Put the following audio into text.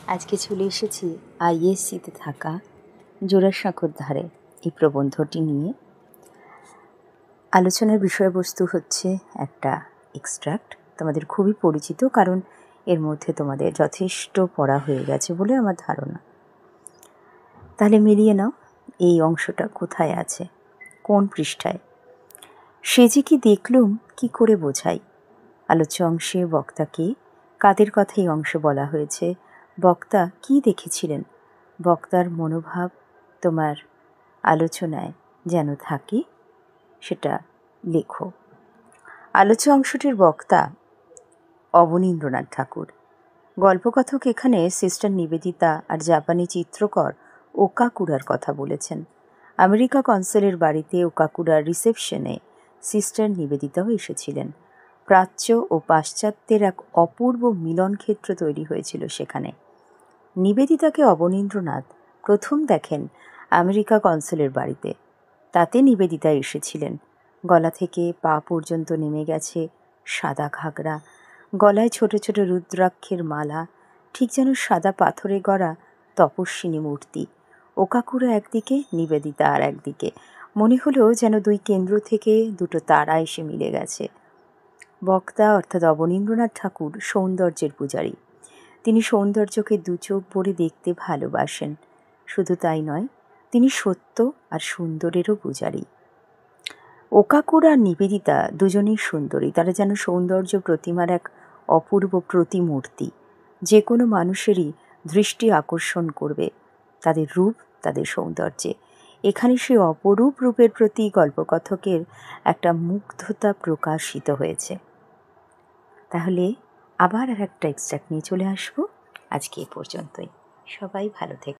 আজকে চলে এসেছি আইএসসিতে থাকা জোড়াসাঁকোর ধারে এই প্রবন্ধটি নিয়ে। আলোচনার বিষয়বস্তু হচ্ছে একটা এক্সট্রাক্ট, তোমাদের খুবই পরিচিত, কারণ এর মধ্যে তোমাদের যথেষ্ট পড়া হয়ে গেছে বলে আমার ধারণা। তাহলে মিলিয়ে নাও এই অংশটা কোথায় আছে, কোন পৃষ্ঠায়। সে যে কি দেখলুম কি করে বোঝাই। আলোচ্য অংশে বক্তাকে কাদের কথা এই অংশে বলা হয়েছে, বক্তা কি দেখেছিলেন, বক্তার মনোভাব তোমার আলোচনায় যেন থাকে সেটা লেখো। আলোচ্য অংশটির বক্তা অবনীন্দ্রনাথ ঠাকুর। গল্পকথক এখানে সিস্টার নিবেদিতা আর জাপানি চিত্রকর ওকাকুরার কথা বলেছেন। আমেরিকা কনসেলের বাড়িতে ওকাকুরার রিসেপশনে সিস্টার নিবেদিতাও এসেছিলেন। প্রাচ্য ও পাশ্চাত্যের এক অপূর্ব মিলনক্ষেত্র তৈরি হয়েছিল সেখানে। নিবেদিতাকে অবনীন্দ্রনাথ প্রথম দেখেন আমেরিকা কনসেলের বাড়িতে। তাতে নিবেদিতা এসেছিলেন। গলা থেকে পা পর্যন্ত নেমে গেছে সাদা ঘাগরা, গলায় ছোট ছোট রুদ্রাক্ষের মালা, ঠিক যেন সাদা পাথরে গড়া তপস্বিনী মূর্তি। ওকাকুরা একদিকে, নিবেদিতা আর একদিকে। মনে হলো যেন দুই কেন্দ্র থেকে দুটো তারা এসে মিলে গেছে। বক্তা অর্থাৎ অবনীন্দ্রনাথ ঠাকুর সৌন্দর্যের পূজারী। তিনি সৌন্দর্যকে দু চোখ ভরে দেখতে ভালোবাসেন। শুধু তাই নয়, তিনি সত্য আর সুন্দরেরও পূজারী। ওকাকুরা আর নিবেদিতা দুজনেই সুন্দরী। তারা যেন সৌন্দর্য প্রতিমার এক অপূর্ব প্রতিমূর্তি, যে কোনো মানুষেরই দৃষ্টি আকর্ষণ করবে তাদের রূপ, তাদের সৌন্দর্যে। এখানে সেই অপরূপ রূপের প্রতি গল্পকথকের একটা মুগ্ধতা প্রকাশিত হয়েছে। তাহলে আবার আর একটা এক্সট্রাক্ট নিয়ে চলে আসবো। আজকে এ পর্যন্তই। সবাই ভালো থেকো।